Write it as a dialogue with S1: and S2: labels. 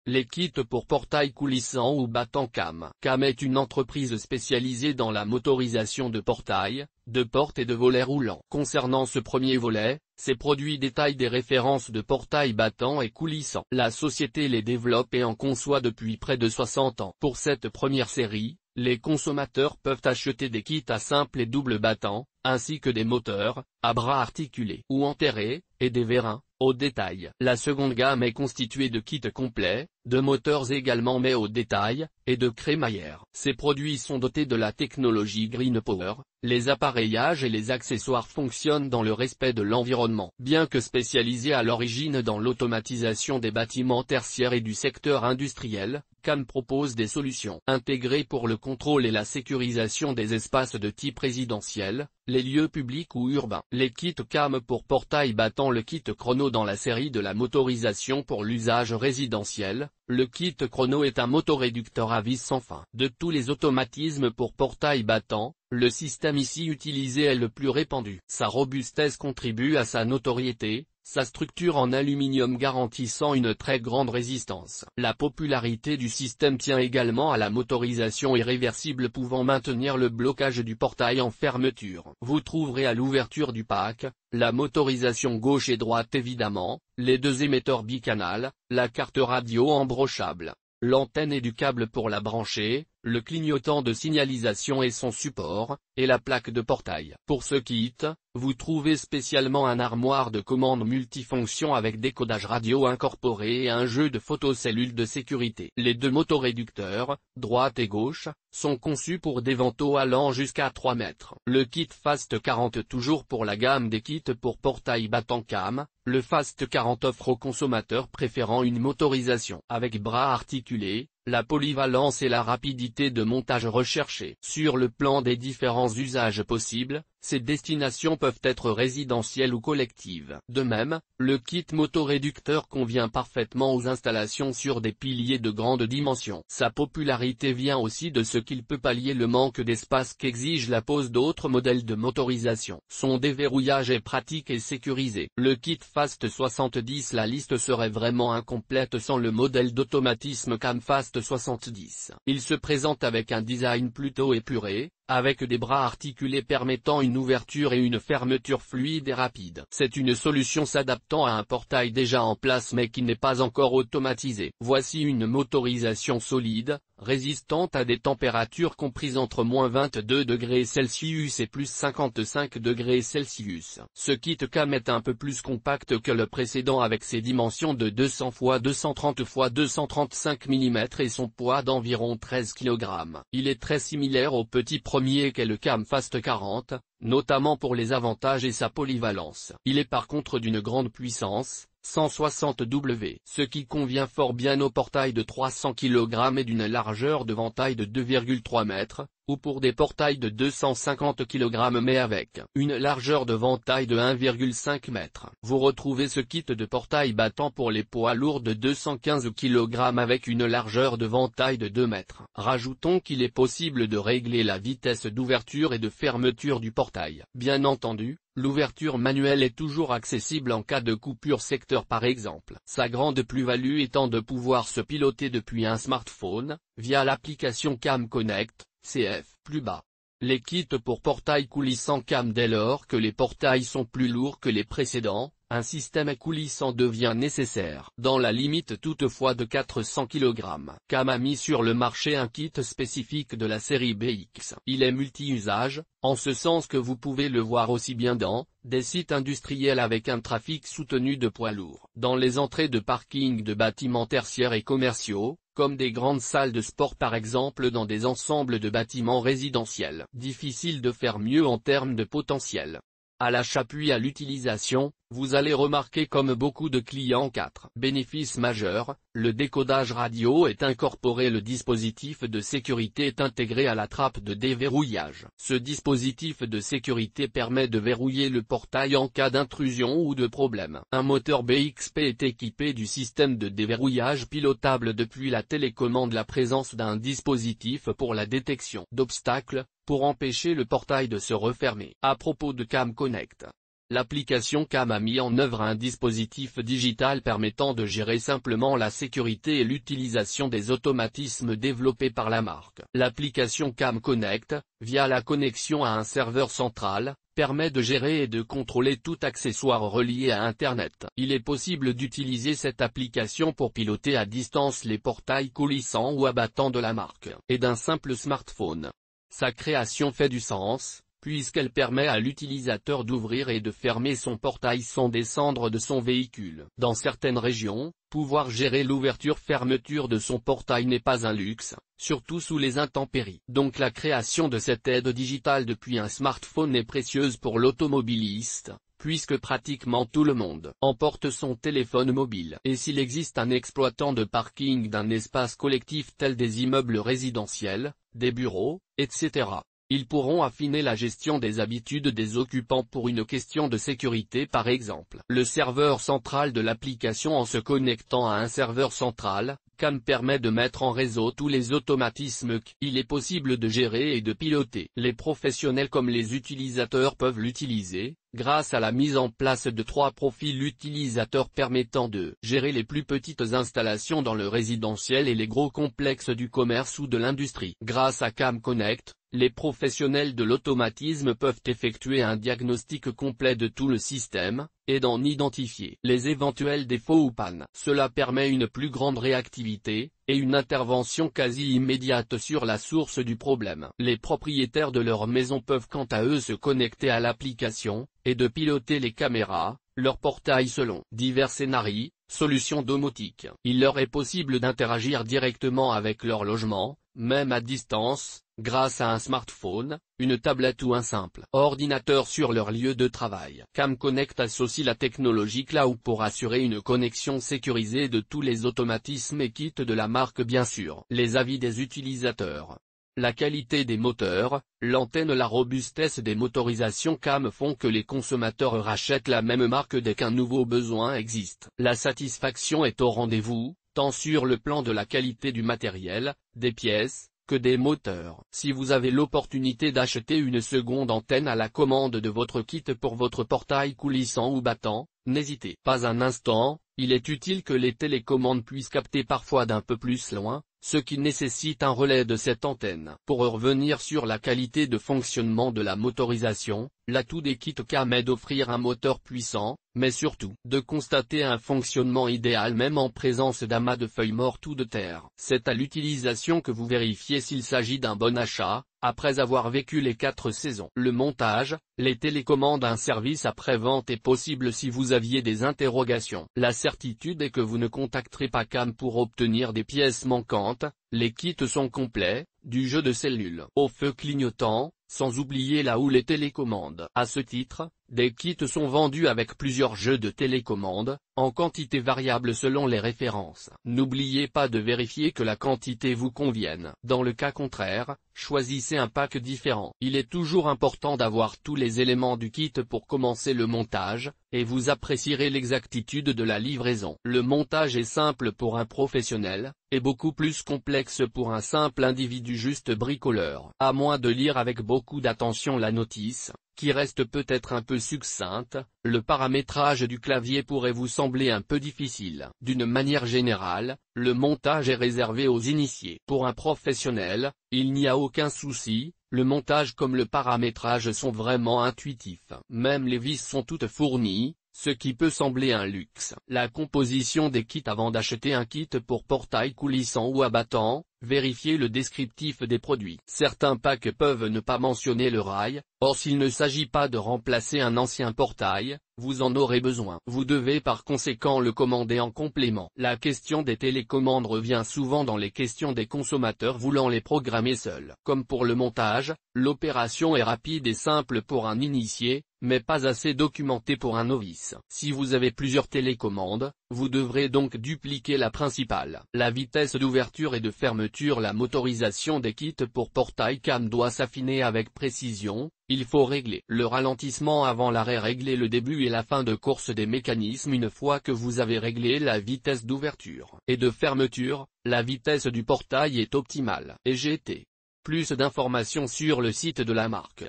S1: Les kits pour portail coulissant ou battant CAM. CAM est une entreprise spécialisée dans la motorisation de portails, de portes et de volets roulants. Concernant ce premier volet, ces produits détaillent des références de portails battants et coulissants. La société les développe et en conçoit depuis près de 60 ans. Pour cette première série, les consommateurs peuvent acheter des kits à simple et double battant, ainsi que des moteurs, à bras articulés ou enterrés, et des vérins, au détail. La seconde gamme est constituée de kits complets, de moteurs également mais au détail, et de crémaillères. Ces produits sont dotés de la technologie Green Power, les appareillages et les accessoires fonctionnent dans le respect de l'environnement. Bien que spécialisés à l'origine dans l'automatisation des bâtiments tertiaires et du secteur industriel, CAM propose des solutions intégrées pour le contrôle et la sécurisation des espaces de type résidentiel, les lieux publics ou urbains. Les kits CAM pour portail battant. Le kit chrono dans la série de la motorisation pour l'usage résidentiel. Le kit chrono est un motoréducteur à vis sans fin. De tous les automatismes pour portail battant, le système ici utilisé est le plus répandu. Sa robustesse contribue à sa notoriété, sa structure en aluminium garantissant une très grande résistance. La popularité du système tient également à la motorisation irréversible pouvant maintenir le blocage du portail en fermeture. Vous trouverez à l'ouverture du pack, la motorisation gauche et droite évidemment, les deux émetteurs bicanal, la carte radio embrochable, l'antenne et du câble pour la brancher, le clignotant de signalisation et son support, et la plaque de portail. Pour ce kit, vous trouvez spécialement un armoire de commande multifonction avec décodage radio incorporé et un jeu de photocellules de sécurité. Les deux motoréducteurs, droite et gauche, sont conçus pour des vantaux allant jusqu'à 3 mètres. Le kit Fast 40 toujours pour la gamme des kits pour portail battant CAM, le Fast 40 offre aux consommateurs préférant une motorisation avec bras articulés, la polyvalence et la rapidité de montage recherchée. Sur le plan des différents usages possibles, ces destinations peuvent être résidentielles ou collectives. De même, le kit motoréducteur convient parfaitement aux installations sur des piliers de grande dimension. Sa popularité vient aussi de ce qu'il peut pallier le manque d'espace qu'exige la pose d'autres modèles de motorisation. Son déverrouillage est pratique et sécurisé. Le kit Fast 70. La liste serait vraiment incomplète sans le modèle d'automatisme CAM Fast 70. Il se présente avec un design plutôt épuré, avec des bras articulés permettant une ouverture et une fermeture fluide et rapide. C'est une solution s'adaptant à un portail déjà en place mais qui n'est pas encore automatisé. Voici une motorisation solide, résistante à des températures comprises entre -22°C et +55°C. Ce kit CAM est un peu plus compact que le précédent avec ses dimensions de 200 x 230 x 235 mm et son poids d'environ 13 kg. Il est très similaire au petit premier qu'est le CAM Fast 40, notamment pour les avantages et sa polyvalence. Il est par contre d'une grande puissance, 160 W, ce qui convient fort bien au portail de 300 kg et d'une largeur de ventaille de 2,3 mètres, ou pour des portails de 250 kg mais avec une largeur de ventaille de 1,5 mètre. Vous retrouvez ce kit de portail battant pour les poids lourds de 215 kg avec une largeur de ventaille de 2 mètres. Rajoutons qu'il est possible de régler la vitesse d'ouverture et de fermeture du portail. Bien entendu, l'ouverture manuelle est toujours accessible en cas de coupure secteur par exemple. Sa grande plus-value étant de pouvoir se piloter depuis un smartphone, via l'application CAM Connect, CF. Plus bas. Les kits pour portail coulissant CAM. Dès lors que les portails sont plus lourds que les précédents, un système coulissant devient nécessaire. Dans la limite toutefois de 400 kg, CAM a mis sur le marché un kit spécifique de la série BX. Il est multi-usage, en ce sens que vous pouvez le voir aussi bien dans des sites industriels avec un trafic soutenu de poids lourds, dans les entrées de parking de bâtiments tertiaires et commerciaux, comme des grandes salles de sport par exemple dans des ensembles de bâtiments résidentiels. Difficile de faire mieux en termes de potentiel. À l'achat puis à l'utilisation, vous allez remarquer comme beaucoup de clients 4 bénéfices majeurs. Le décodage radio est incorporé. Le dispositif de sécurité est intégré à la trappe de déverrouillage. Ce dispositif de sécurité permet de verrouiller le portail en cas d'intrusion ou de problème. Un moteur BXP est équipé du système de déverrouillage pilotable depuis la télécommande. La présence d'un dispositif pour la détection d'obstacles, pour empêcher le portail de se refermer. À propos de CAM Connect, L'application CAM a mis en œuvre un dispositif digital permettant de gérer simplement la sécurité et l'utilisation des automatismes développés par la marque. L'application CAM Connect, via la connexion à un serveur central, permet de gérer et de contrôler tout accessoire relié à Internet. Il est possible d'utiliser cette application pour piloter à distance les portails coulissants ou abattants de la marque, et d'un simple smartphone. Sa création fait du sens, puisqu'elle permet à l'utilisateur d'ouvrir et de fermer son portail sans descendre de son véhicule. Dans certaines régions, pouvoir gérer l'ouverture-fermeture de son portail n'est pas un luxe, surtout sous les intempéries. Donc la création de cette aide digitale depuis un smartphone est précieuse pour l'automobiliste, puisque pratiquement tout le monde emporte son téléphone mobile. Et s'il existe un exploitant de parking d'un espace collectif tel des immeubles résidentiels, des bureaux, etc., ils pourront affiner la gestion des habitudes des occupants pour une question de sécurité par exemple. Le serveur central de l'application en se connectant à un serveur central, CAM permet de mettre en réseau tous les automatismes qu'il est possible de gérer et de piloter. Les professionnels comme les utilisateurs peuvent l'utiliser, grâce à la mise en place de 3 profils utilisateurs permettant de gérer les plus petites installations dans le résidentiel et les gros complexes du commerce ou de l'industrie. Grâce à CAM Connect, les professionnels de l'automatisme peuvent effectuer un diagnostic complet de tout le système, et d'en identifier les éventuels défauts ou pannes. Cela permet une plus grande réactivité, et une intervention quasi immédiate sur la source du problème. Les propriétaires de leur maison peuvent quant à eux se connecter à l'application, et de piloter les caméras, leur portail selon divers scénarios, solutions domotiques. Il leur est possible d'interagir directement avec leur logement, même à distance, grâce à un smartphone, une tablette ou un simple ordinateur sur leur lieu de travail. CAM Connect associe la technologie cloud pour assurer une connexion sécurisée de tous les automatismes et kits de la marque bien sûr. Les avis des utilisateurs. La qualité des moteurs, l'antenne, la robustesse des motorisations CAM font que les consommateurs rachètent la même marque dès qu'un nouveau besoin existe. La satisfaction est au rendez-vous, tant sur le plan de la qualité du matériel, des pièces, que des moteurs. Si vous avez l'opportunité d'acheter une seconde antenne à la commande de votre kit pour votre portail coulissant ou battant, n'hésitez pas un instant, il est utile que les télécommandes puissent capter parfois d'un peu plus loin, ce qui nécessite un relais de cette antenne. Pour revenir sur la qualité de fonctionnement de la motorisation, l'atout des kits CAM est d'offrir un moteur puissant, mais surtout de constater un fonctionnement idéal même en présence d'amas de feuilles mortes ou de terre. C'est à l'utilisation que vous vérifiez s'il s'agit d'un bon achat, après avoir vécu les 4 saisons. Le montage, les télécommandes, un service après-vente est possible si vous aviez des interrogations. La certitude est que vous ne contacterez pas CAM pour obtenir des pièces manquantes, les kits sont complets, du jeu de cellules au feu clignotant, sans oublier la houle et télécommande. À ce titre, des kits sont vendus avec plusieurs jeux de télécommande, en quantité variable selon les références. N'oubliez pas de vérifier que la quantité vous convienne. Dans le cas contraire, choisissez un pack différent. Il est toujours important d'avoir tous les éléments du kit pour commencer le montage, et vous apprécierez l'exactitude de la livraison. Le montage est simple pour un professionnel, et beaucoup plus complexe pour un simple individu juste bricoleur. À moins de lire avec beaucoup d'attention la notice, qui reste peut-être un peu succincte, le paramétrage du clavier pourrait vous sembler un peu difficile. D'une manière générale, le montage est réservé aux initiés. Pour un professionnel, il n'y a aucun souci, le montage comme le paramétrage sont vraiment intuitifs. Même les vis sont toutes fournies, ce qui peut sembler un luxe. La composition des kits. Avant d'acheter un kit pour portail coulissant ou abattant, vérifiez le descriptif des produits. Certains packs peuvent ne pas mentionner le rail, or s'il ne s'agit pas de remplacer un ancien portail, vous en aurez besoin. Vous devez par conséquent le commander en complément. La question des télécommandes revient souvent dans les questions des consommateurs voulant les programmer seuls. Comme pour le montage, l'opération est rapide et simple pour un initié, mais pas assez documentée pour un novice. Si vous avez plusieurs télécommandes, vous devrez donc dupliquer la principale. La vitesse d'ouverture et de fermeture. La motorisation des kits pour portail CAM doit s'affiner avec précision. Il faut régler le ralentissement avant l'arrêt, régler le début et la fin de course des mécanismes une fois que vous avez réglé la vitesse d'ouverture et de fermeture, la vitesse du portail est optimale. Et GT. Plus d'informations sur le site de la marque.